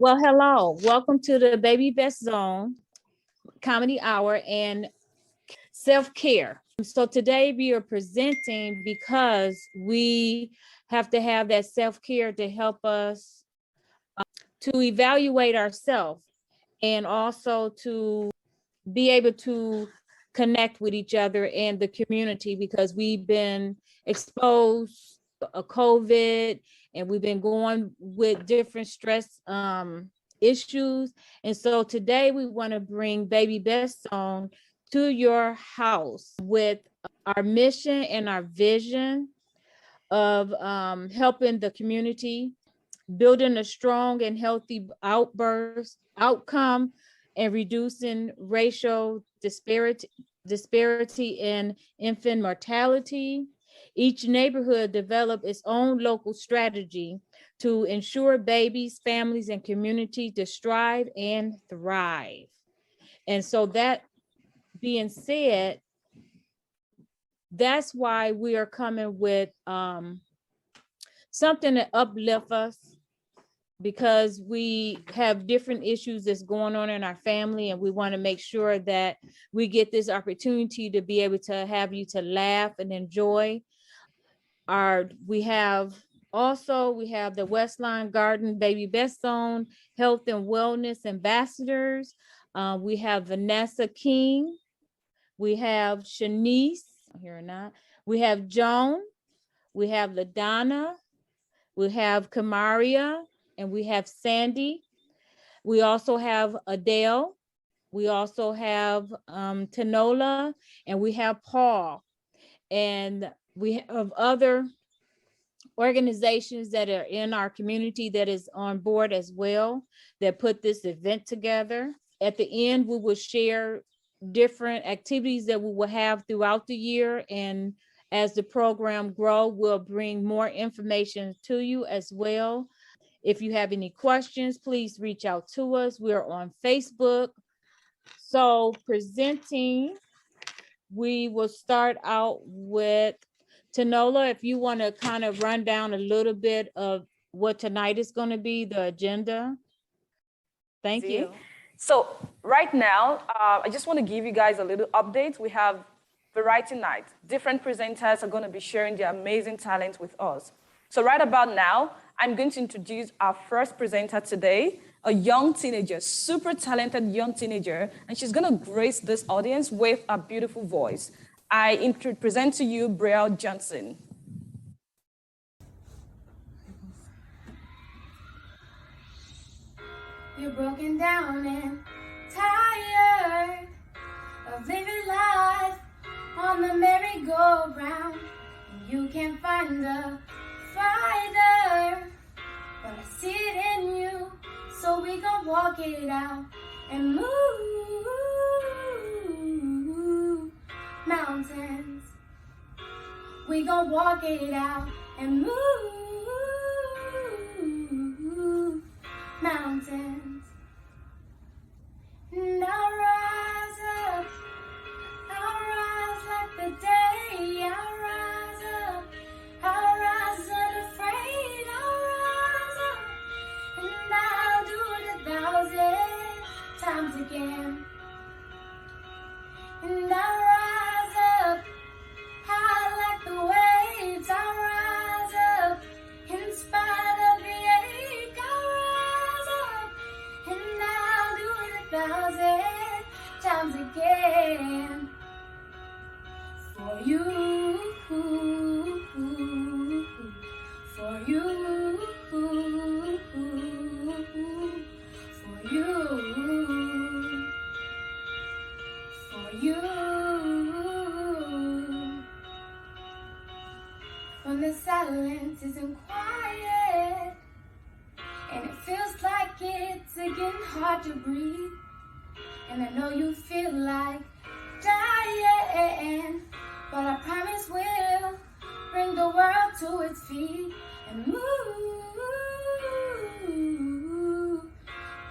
Well, hello. Welcome to the Baby Best Zone Comedy Hour and Self-Care. So today we are presenting because we have to have that self-care to help us to evaluate ourselves and also to be able to connect with each other and the community because we've been exposed to COVID and we've been going with different stress issues. And so today we want to bring Baby Best Song to your house with our mission and our vision of helping the community, building a strong and healthy outcome, and reducing racial disparity in infant mortality. Each neighborhood developed its own local strategy to ensure babies, families, and community to strive and thrive. And so that being said, that's why we are coming with something to uplift us, because we have different issues that's going on in our family, and we want to make sure that we get this opportunity to be able to have you to laugh and enjoy. We have the Westline Garden Baby Best Zone Health and Wellness Ambassadors. We have Vanessa King. We have Shanice, here or not. We have Joan. We have LaDonna. We have Kamaria, and we have Sandy. We also have Adelle. We also have Tinuola, and we have Paul. And we have other organizations that are in our community that is on board as well, that put this event together. At the end, we will share different activities that we will have throughout the year, and as the program grow, we'll bring more information to you as well. If you have any questions, please reach out to us. We're on Facebook. So presenting, we will start out with Tinuola. If you want to kind of run down a little bit of what tonight is going to be, the agenda. Thank you. So right now, I just want to give you guys a little update. We have Variety Night. Different presenters are going to be sharing their amazing talent with us. So right about now, I'm going to introduce our first presenter today, a young teenager, super talented young teenager, and she's going to grace this audience with a beautiful voice. I present to you Brielle Johnson. You're broken down and tired of living life on the merry-go-round, and you can't find a fighter, but I see it in you, so we gon' walk it out and move mountains. We gon' walk it out and move mountains. And I'll rise up, I'll rise like the day, I'll rise up, I'll rise unafraid, I'll rise up, and I'll do it 1,000 times again. And I'll rise up, high like the waves, I'll rise up, in spite of the ache, I'll rise up, and I'll do it 1,000 times again. For you, for you, for you, for you. When the silence isn't quiet, and it feels like it's again hard to breathe, and I know you feel like dying, but I promise we'll bring the world to its feet and move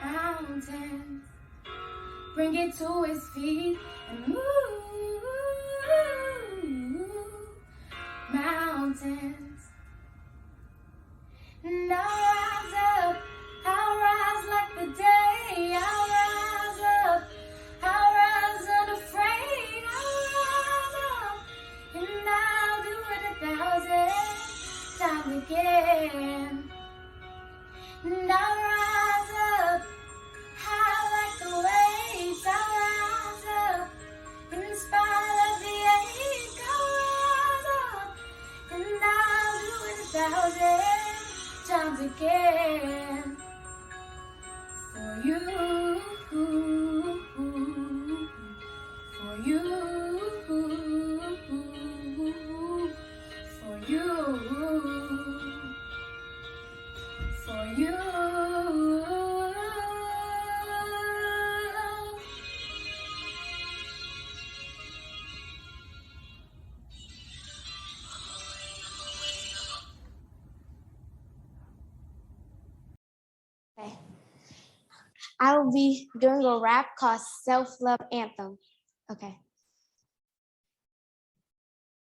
mountains. Bring it to its feet and move mountains. And I'll rise up, I'll rise like and I rise up. High like the waves, I rise up. In spite of the ache, I rise up. And I'll do it 1,000 times again. For you, for you, for you, for you. Okay. I will be doing a rap called Self-Love Anthem. Okay.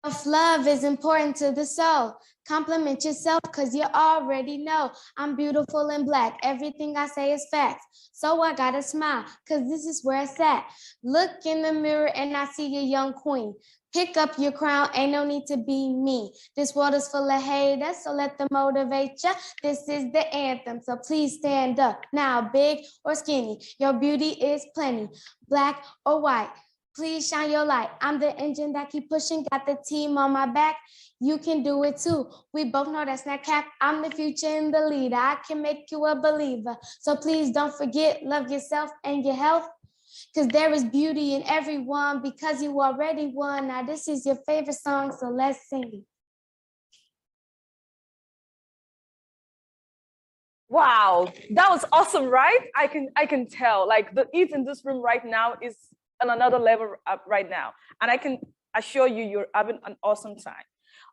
Self-love is important to the soul. Compliment yourself because you already know I'm beautiful and black. Everything I say is facts. So I gotta smile because this is where it's at. Look in the mirror and I see your young queen. Pick up your crown, ain't no need to be me. This world is full of haters, so let them motivate ya. This is the anthem, so please stand up. Now, big or skinny, your beauty is plenty. Black or white, please shine your light. I'm the engine that keep pushing, got the team on my back. You can do it too. We both know that's not cap. I'm the future and the leader. I can make you a believer. So please don't forget, love yourself and your health. Because there is beauty in everyone because you already won. Now this is your favorite song, so let's sing it. Wow, that was awesome, right? I can tell, like the heat in this room right now is on another level right now. And I can assure you, you're having an awesome time.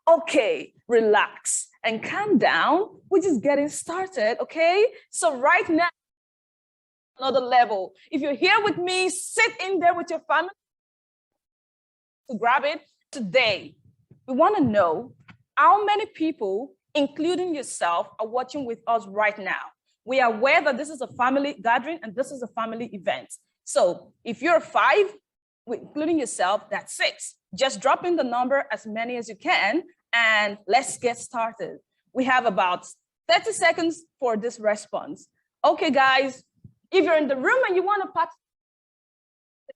Okay, relax and calm down. We're just getting started, okay? So right now, another level. If you're here with me, sit in there with your family to grab it. Today, we want to know how many people, including yourself, are watching with us right now. We are aware that this is a family gathering and this is a family event. So if you're 5, including yourself, that's 6. Just drop in the number as many as you can and let's get started. We have about 30 seconds for this response. Okay, guys. If you're in the room and you want to participate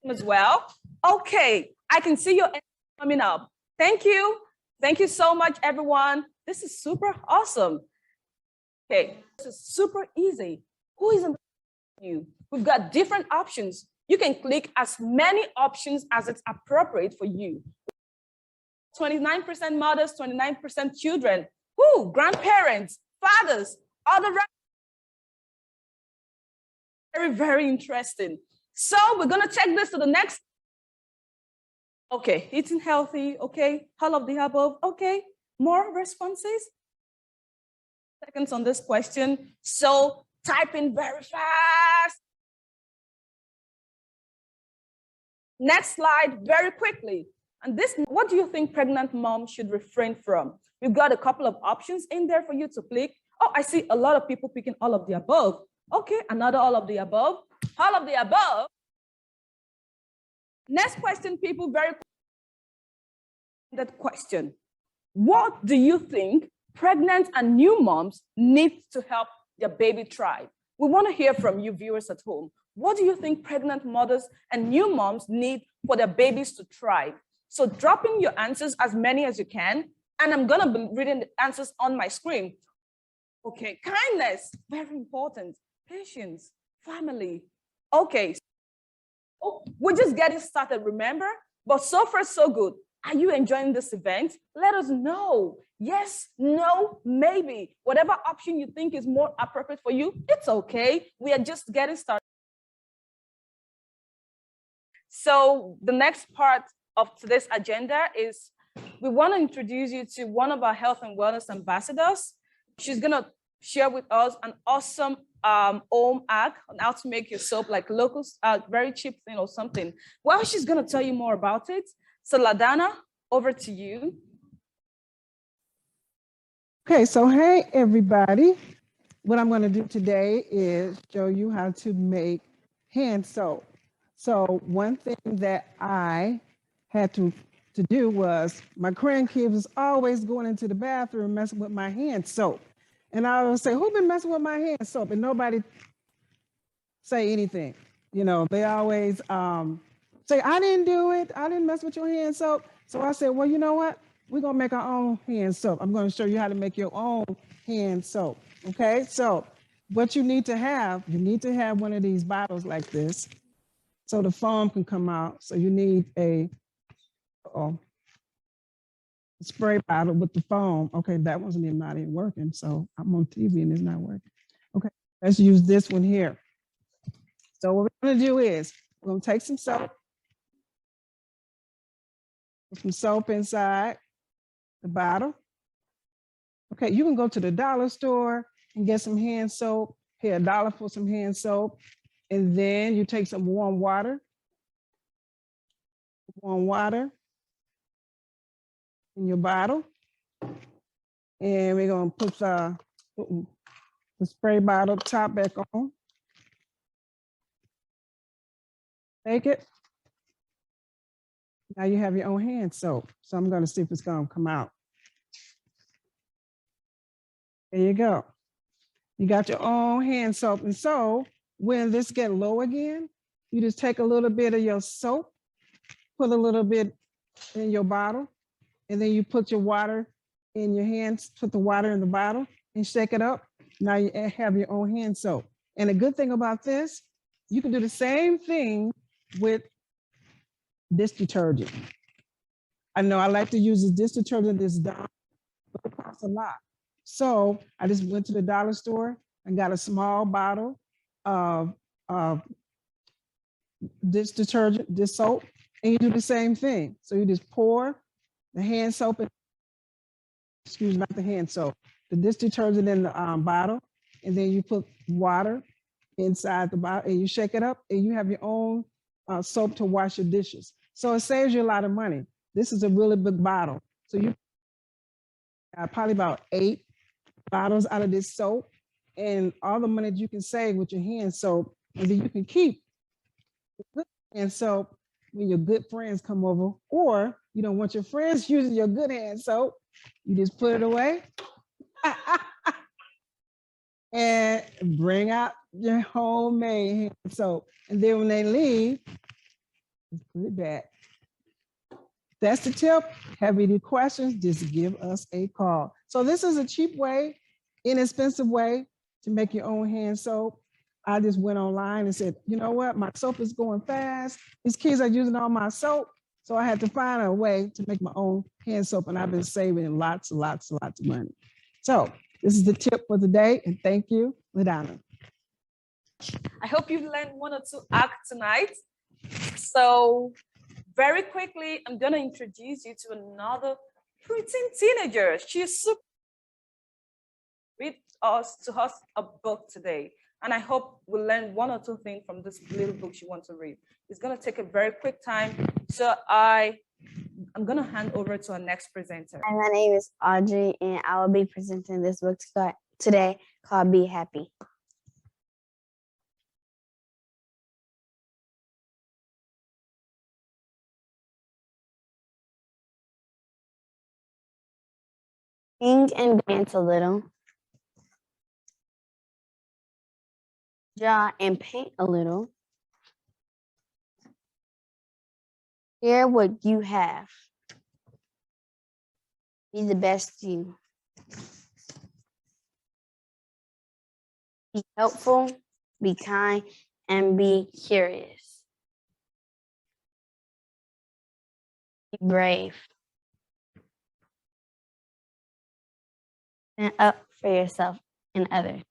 as well, okay, I can see your end coming up. Thank you. Thank you so much, everyone. This is super awesome. Okay, this is super easy. Who is in you? We've got different options. You can click as many options as it's appropriate for you. 29% mothers, 29% children. Who? Grandparents, fathers, other. Very, very interesting. So we're going to take this to the next. Okay, eating healthy. Okay, all of the above. Okay, more responses. Seconds on this question. So type in very fast. Next slide, very quickly. And this, what do you think pregnant moms should refrain from? We've got a couple of options in there for you to click. Oh, I see a lot of people picking all of the above. Okay, another all of the above. All of the above. Next question, people, very quick. That question. What do you think pregnant and new moms need to help their baby thrive? We want to hear from you viewers at home. What do you think pregnant mothers and new moms need for their babies to thrive? So drop in your answers, as many as you can, and I'm gonna be reading the answers on my screen. Okay, kindness, very important. Patience, family. Okay, so we're just getting started, remember? But so far, so good. Are you enjoying this event? Let us know. Yes, no, maybe. Whatever option you think is more appropriate for you, it's okay. We are just getting started. So the next part of today's agenda is we want to introduce you to one of our health and wellness ambassadors. She's going to share with us an awesome home hack on how to make your soap like local, very cheap thing or something. Well, she's going to tell you more about it. So LaDonna, over to you. Okay, so hey, everybody. What I'm going to do today is show you how to make hand soap. So one thing that I had to do was my grandkids was always going into the bathroom messing with my hand soap. And I would say, who been messing with my hand soap? And nobody say anything. You know, they always say, I didn't do it. I didn't mess with your hand soap. So I said, well, you know what? We're going to make our own hand soap. I'm going to show you how to make your own hand soap. Okay. So what you need to have one of these bottles like this so the foam can come out. So you need a spray bottle with the foam. Okay. That one's not even working. So I'm on TV and it's not working. Okay. Let's use this one here. So what we're going to do is we're going to take some soap, put some soap inside the bottle. Okay, you can go to the dollar store and get some hand soap, pay $1 for some hand soap, and then you take some warm water in your bottle, and we're going to put the spray bottle top back on. Take it. Now you have your own hand soap. So I'm going to see if it's going to come out. There you go. You got your own hand soap. And so when this gets low again, you just take a little bit of your soap, put a little bit in your bottle, and then you put your water in your hands, put the water in the bottle and shake it up. Now you have your own hand soap. And the good thing about this, you can do the same thing with dish detergent. I know I like to use this dish detergent, this Dawn, but it costs a lot. So I just went to the dollar store and got a small bottle of dish detergent, this soap, and you do the same thing. So you just pour the hand soap, not the hand soap, the dish detergent in the bottle, and then you put water inside the bottle and you shake it up and you have your own soap to wash your dishes. So it saves you a lot of money. This is a really big bottle. So you got probably about 8 bottles out of this soap, and all the money that you can save with your hand soap, and then you can keep the good hand soap when your good friends come over, or you don't want your friends using your good hand soap, you just put it away and bring out your homemade hand soap. And then when they leave, just put it back. That's the tip. Have any questions, just give us a call. So this is a cheap way, inexpensive way to make your own hand soap. I just went online and said, you know what? My soap is going fast. These kids are using all my soap. So I had to find a way to make my own hand soap, and I've been saving lots of money. So this is the tip for the day, and thank you, LaDonna. I hope you've learned 1 or 2 acts tonight. So very quickly, I'm going to introduce you to another preteen teenager. She's super read to us a book today. And I hope we'll learn 1 or 2 things from this little book she wants to read. It's going to take a very quick time. So I'm going to hand over to our next presenter. Hi, my name is Audrey, and I will be presenting this book today called Be Happy. Sing and dance a little. Draw and paint a little. Share what you have. Be the best you. Be helpful, be kind, and be curious. Be brave. Stand up for yourself and others.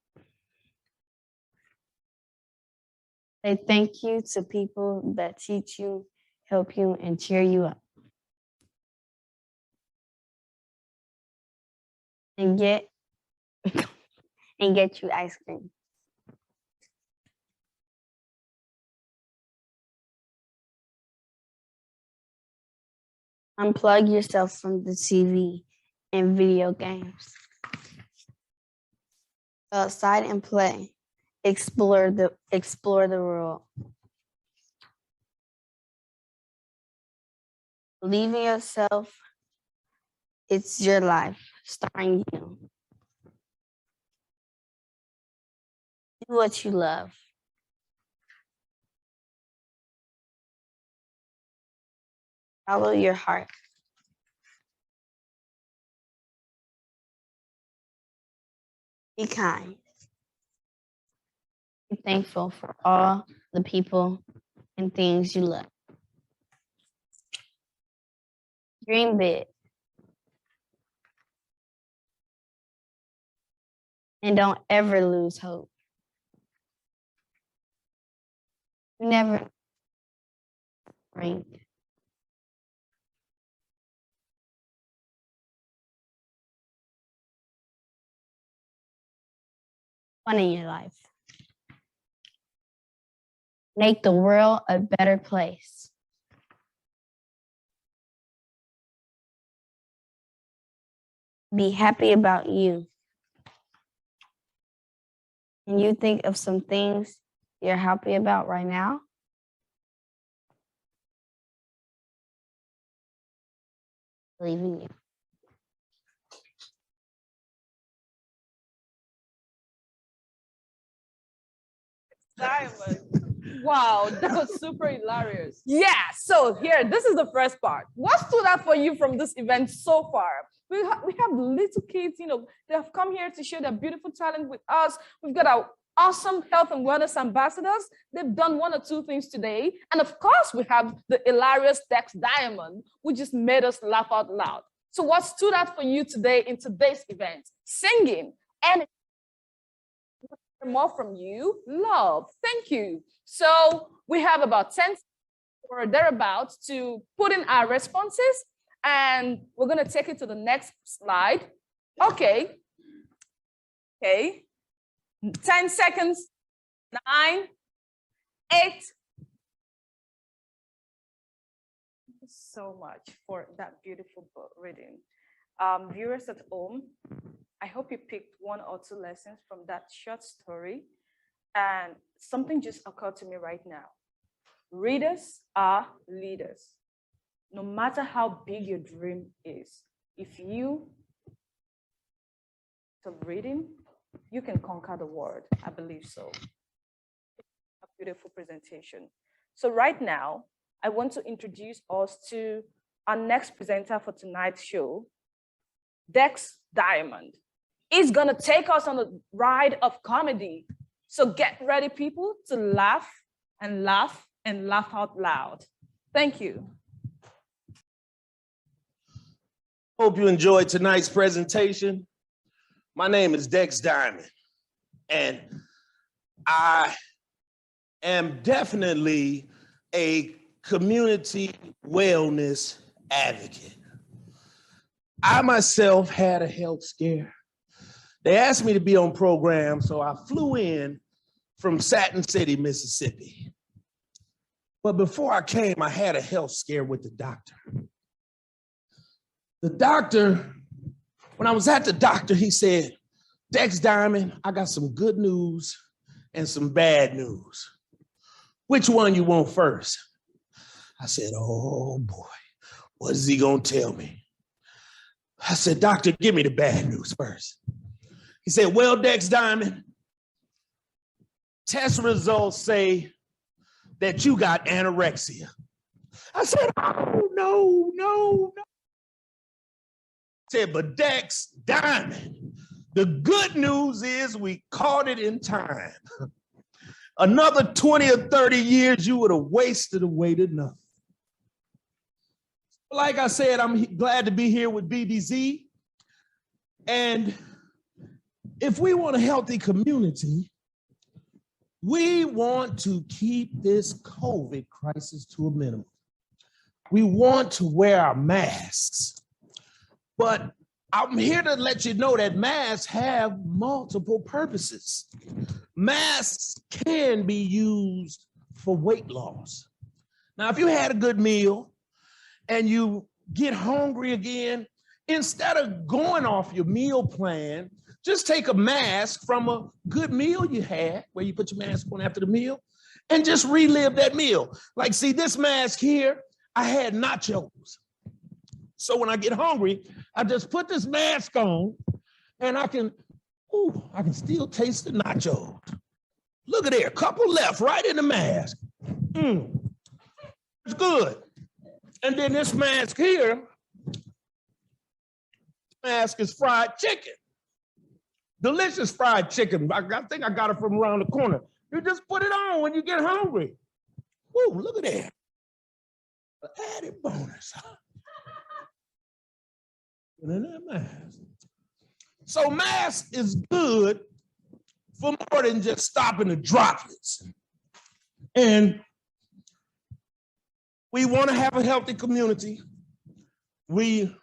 Say thank you to people that teach you, help you, and cheer you up. And get you ice cream. Unplug yourself from the TV and video games. Go outside and play. Explore the world. Believe in yourself. It's your life, starring you. Do what you love. Follow your heart. Be kind. Be thankful for all the people and things you love. Dream big. And don't ever lose hope. You never bring. Fun in your life. Make the world a better place. Be happy about you. And you think of some things you're happy about right now? Believe in you. Diamond. Wow, that was super hilarious. Yeah, so here, this is the first part. What stood out for you from this event so far? We have little kids, you know, they have come here to share their beautiful talent with us. We've got our awesome health and wellness ambassadors. They've done one or two things today. And of course, we have the hilarious Dex Diamond, who just made us laugh out loud. So what stood out for you today in today's event? Singing and more from you, love. Thank you. So we have about 10 or thereabouts to put in our responses, and we're going to take it to the next slide. Okay. 10 seconds. 9, 8. Thank you so much for that beautiful book reading. Viewers at home, I hope you picked one or two lessons from that short story. And something just occurred to me right now. Readers are leaders. No matter how big your dream is, if you start reading, you can conquer the world. I believe so. A beautiful presentation. So right now, I want to introduce us to our next presenter for tonight's show, Dex Diamond. He's gonna take us on a ride of comedy. So get ready, people, to laugh and laugh and laugh out loud. Thank you. Hope you enjoyed tonight's presentation. My name is Dex Diamond, and I am definitely a community wellness advocate. I myself had a health scare. They asked me to be on program, so I flew in from Satin City, Mississippi. But before I came, I had a health scare with the doctor. The doctor, when I was at the doctor, he said, Dex Diamond, I got some good news and some bad news. Which one you want first? I said, oh boy, what is he gonna tell me? I said, doctor, give me the bad news first. He said, well, Dex Diamond, test results say that you got anorexia. I said, oh, no. I said, but Dex Diamond, the good news is we caught it in time. Another 20 or 30 years, you would have wasted away to nothing. Like I said, I'm glad to be here with BBZ. And if we want a healthy community, we want to keep this COVID crisis to a minimum. We want to wear our masks. But I'm here to let you know that masks have multiple purposes. Masks can be used for weight loss. Now, if you had a good meal and you get hungry again, instead of going off your meal plan, just take a mask from a good meal you had, where you put your mask on after the meal, and just relive that meal. Like, see, this mask here, I had nachos. So when I get hungry, I just put this mask on and I can still taste the nachos. Look at there, couple left, right in the mask. It's good. And then this mask here, mask is fried chicken. Delicious fried chicken. I think I got it from around the corner. You just put it on when you get hungry. Woo, look at that. An added bonus. And that mask. So mask is good for more than just stopping the droplets. And we want to have a healthy community. Lately,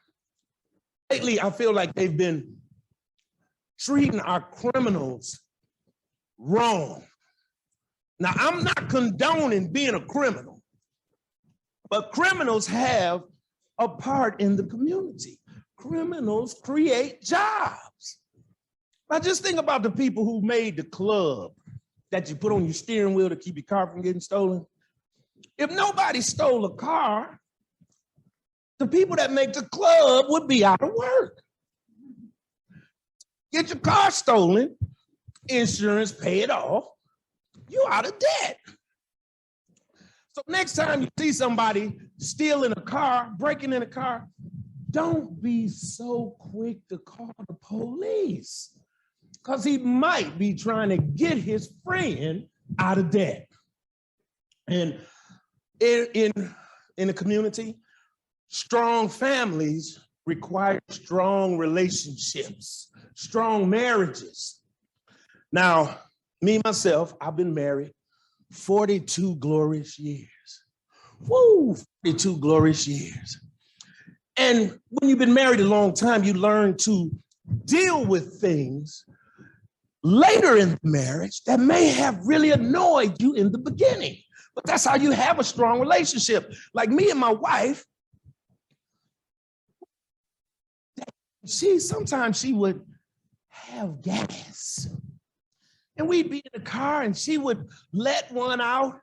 I feel like they've been treating our criminals wrong. Now, I'm not condoning being a criminal, but criminals have a part in the community. Criminals create jobs. Now, just think about the people who made the club that you put on your steering wheel to keep your car from getting stolen. If nobody stole a car, the people that make the club would be out of work. Get your car stolen, insurance, pay it off, you're out of debt. So next time you see somebody stealing a car, breaking in a car, don't be so quick to call the police, because he might be trying to get his friend out of debt. And in the community, strong families require strong relationships, strong marriages. Now, me, myself, I've been married 42 glorious years. Woo, 42 glorious years. And when you've been married a long time, you learn to deal with things later in the marriage that may have really annoyed you in the beginning. But that's how you have a strong relationship. Like me and my wife, sometimes she would have gas. And we'd be in the car and she would let one out.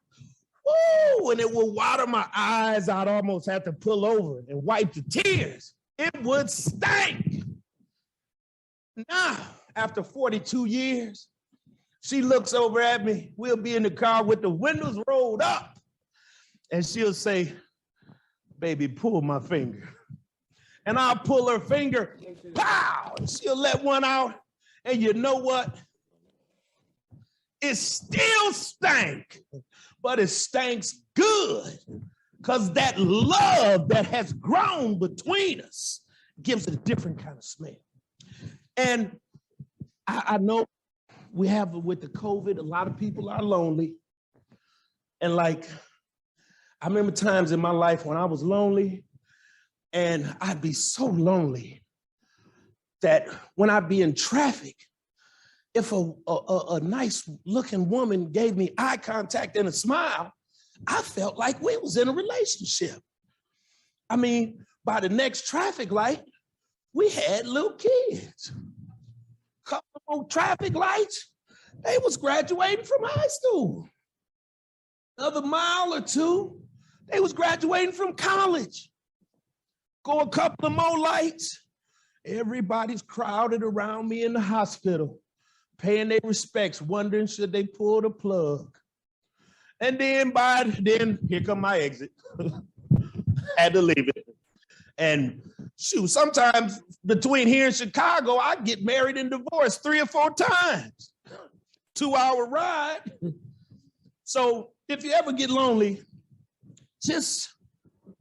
Woo, and it would water my eyes. I'd almost have to pull over and wipe the tears. It would stink. Now, after 42 years, she looks over at me. We'll be in the car with the windows rolled up. And she'll say, baby, pull my finger. And I'll pull her finger, pow, and she'll let one out. And you know what? It still stank, but it stinks good, because that love that has grown between us gives it a different kind of smell. And I know we have, with the COVID, a lot of people are lonely. And like, I remember times in my life when I was lonely, and I'd be so lonely that when I'd be in traffic, if a nice looking woman gave me eye contact and a smile, I felt like we was in a relationship. I mean, by the next traffic light, we had little kids. Couple more traffic lights, they was graduating from high school. Another mile or two, they was graduating from college. Go a couple of more lights, everybody's crowded around me in the hospital, paying their respects, wondering should they pull the plug. And then here come my exit. Had to leave it. And shoot, sometimes between here and Chicago, I get married and divorced 3 or 4 times. 2-hour ride. So if you ever get lonely, just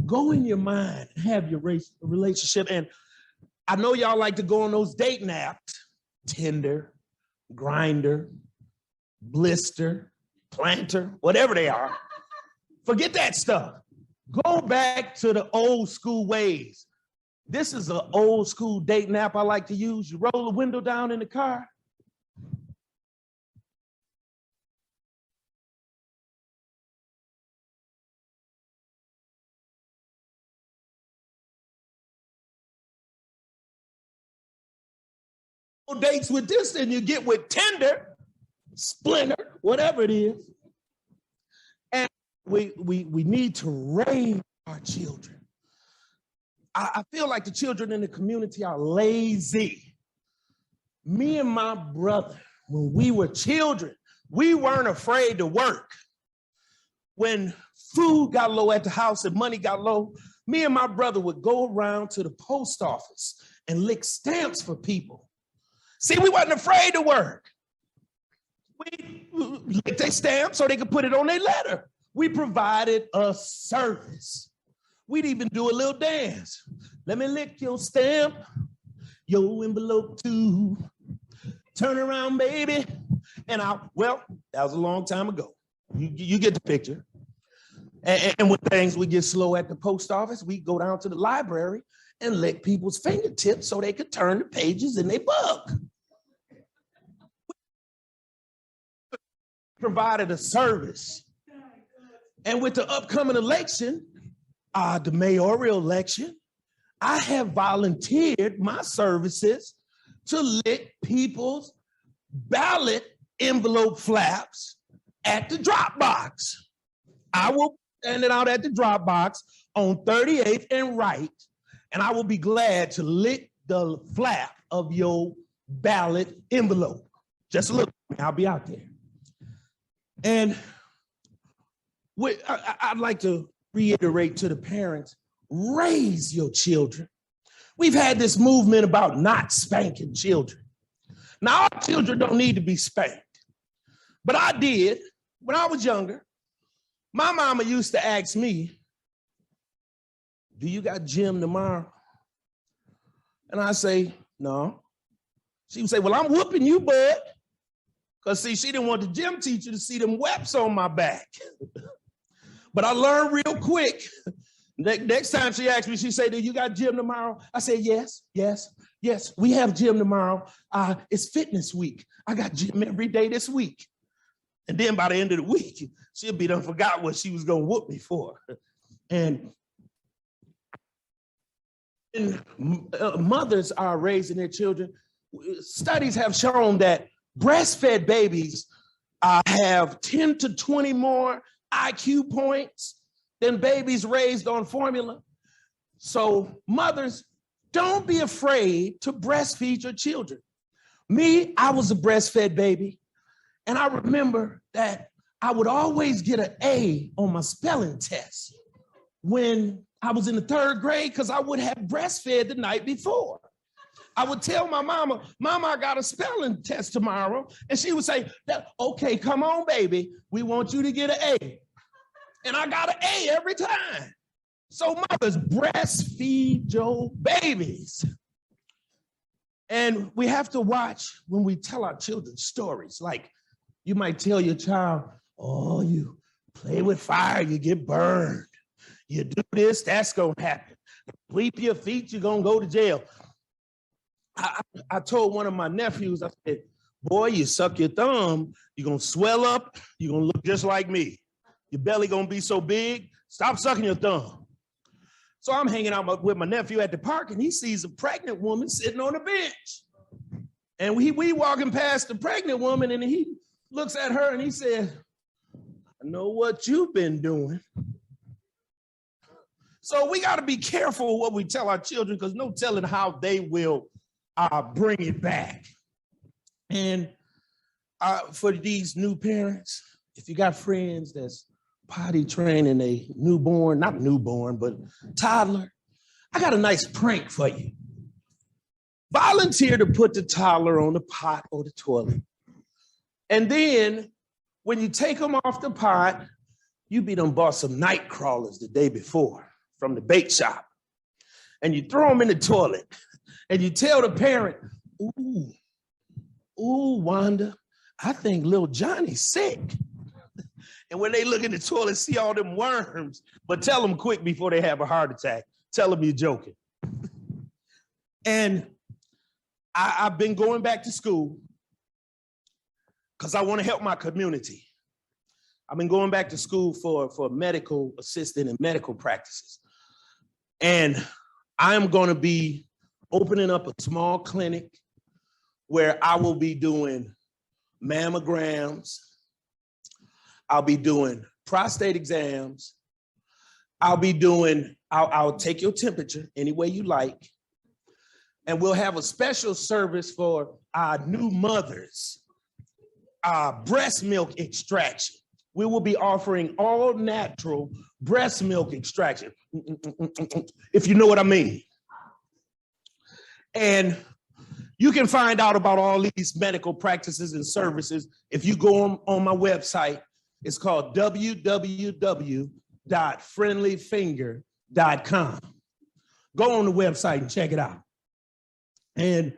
go in your mind and have your relationship. And I know y'all like to go on those dating apps, Tinder, Grindr, Blister, Planter, whatever they are. Forget that stuff. Go back to the old school ways. This is an old school dating app I like to use. You roll the window down in the car. Dates with this than you get with Tinder, Splinter, whatever it is. And we need to raise our children. I feel like the children in the community are lazy. Me and my brother, when we were children, we weren't afraid to work. When food got low at the house and money got low, me and my brother would go around to the post office and lick stamps for people. See, we wasn't afraid to work. We licked their stamp so they could put it on their letter. We provided a service. We'd even do a little dance. Let me lick your stamp, your envelope too. Turn around, baby. And well, that was a long time ago. You get the picture. And when things would get slow at the post office, we go down to the library and lick people's fingertips so they could turn the pages in their book. We provided a service. And with the upcoming election, the mayoral election, I have volunteered my services to lick people's ballot envelope flaps at the drop box. I will stand it out at the drop box on 38th and Wright, and I will be glad to lick the flap of your ballot envelope. Just look, I'll be out there. And I'd like to reiterate to the parents, raise your children. We've had this movement about not spanking children. Now, our children don't need to be spanked, but I did when I was younger. My mama used to ask me, do you got gym tomorrow? And I say, no. She would say, well, I'm whooping you, bud. Because see, she didn't want the gym teacher to see them webs on my back. But I learned real quick. Next time she asked me, she said, do you got gym tomorrow? I said, yes, we have gym tomorrow. It's fitness week. I got gym every day this week. And then by the end of the week, she'll be done forgot what she was gonna whoop me for. And mothers are raising their children. Studies have shown that breastfed babies have 10 to 20 more IQ points than babies raised on formula. So mothers, don't be afraid to breastfeed your children. Me, I was a breastfed baby. And I remember that I would always get an A on my spelling test when I was in the 3rd grade because I would have breastfed the night before. I would tell my mama, Mama, I got a spelling test tomorrow. And she would say, okay, come on, baby. We want you to get an A. And I got an A every time. So mothers, breastfeed your babies. And we have to watch when we tell our children stories. Like you might tell your child, oh, you play with fire, you get burned. You do this, that's gonna happen. Sweep your feet, you're gonna go to jail. I told one of my nephews, I said, boy, you suck your thumb, you're gonna swell up, you're gonna look just like me. Your belly gonna be so big, stop sucking your thumb. So I'm hanging out with my nephew at the park and he sees a pregnant woman sitting on a bench. And we walking past the pregnant woman and he looks at her and he said, I know what you've been doing. So we gotta be careful what we tell our children because no telling how they will bring it back. And for these new parents, if you got friends that's potty training a newborn, not newborn, but toddler, I got a nice prank for you. Volunteer to put the toddler on the pot or the toilet. And then when you take them off the pot, you be done bought some night crawlers the day before from the bake shop. And you throw them in the toilet and you tell the parent, ooh, Wanda, I think little Johnny's sick. And when they look in the toilet, see all them worms, but tell them quick before they have a heart attack. Tell them you're joking. And I've been going back to school because I want to help my community. I've been going back to school for medical assistant and medical practices. And I'm going to be opening up a small clinic where I will be doing mammograms. I'll be doing prostate exams. I'll take your temperature any way you like. And we'll have a special service for our new mothers breast milk extraction. We will be offering all natural breast milk extraction, if you know what I mean. And you can find out about all these medical practices and services if you go on my website. It's called www.friendlyfinger.com. Go on the website and check it out. And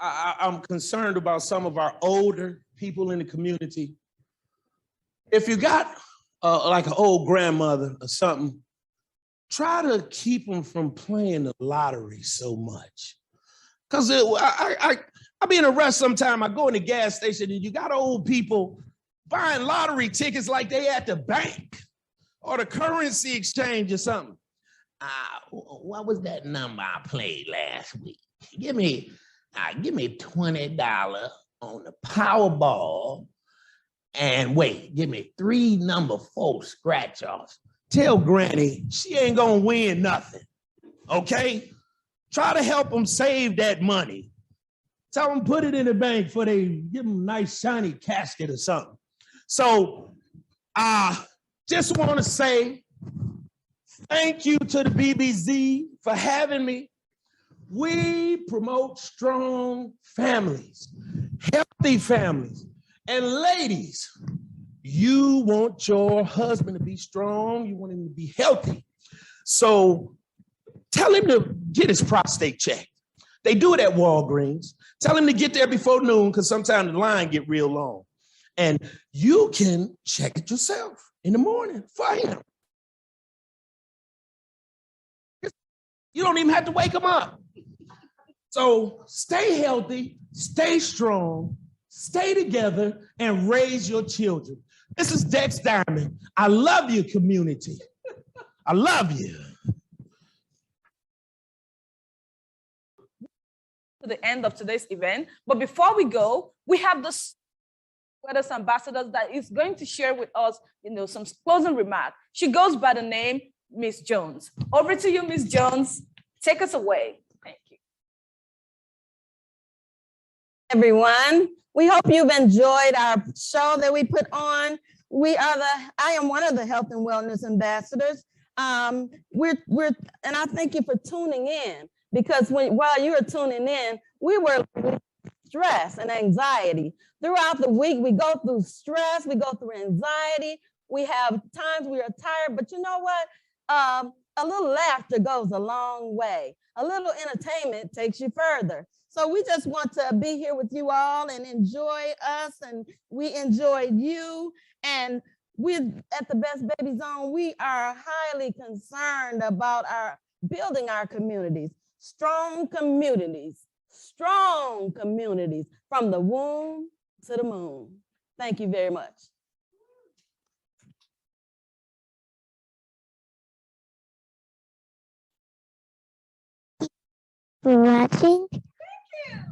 I'm concerned about some of our older people in the community. If you got like an old grandmother or something, try to keep them from playing the lottery so much. Because I be in a rush sometime. I go in the gas station and you got old people buying lottery tickets like they at the bank or the currency exchange or something. What was that number I played last week? Give me $20 on the Powerball, and wait, give me 3 number 4 scratch offs. Tell Granny she ain't gonna win nothing, okay? Try to help them save that money. Tell them put it in the bank before they give them a nice shiny casket or something. So just want to say thank you to the BBZ for having me. We promote strong families, healthy families. And ladies, you want your husband to be strong, you want him to be healthy. So tell him to get his prostate checked. They do it at Walgreens. Tell him to get there before noon because sometimes the line get real long. And you can check it yourself in the morning for him. You don't even have to wake him up. So stay healthy, stay strong, stay together, and raise your children. This is Dex Diamond. I love you, community. I love you. To the end of today's event. But before we go, we have the Wedders ambassadors that is going to share with us, some closing remarks. She goes by the name Miss Jones. Over to you, Miss Jones. Take us away. Thank you. Everyone, we hope you've enjoyed our show that we put on. I am one of the health and wellness ambassadors. And I thank you for tuning in, because while you were tuning in, we were stress and anxiety. Throughout the week, we go through stress, we go through anxiety. We have times we are tired, but you know what? A little laughter goes a long way. A little entertainment takes you further. So we just want to be here with you all and enjoy us, and we enjoyed you. And we at the Best Baby Zone, we are highly concerned about building our communities, strong communities from the womb to the moon. Thank you very much. For watching. Thank you.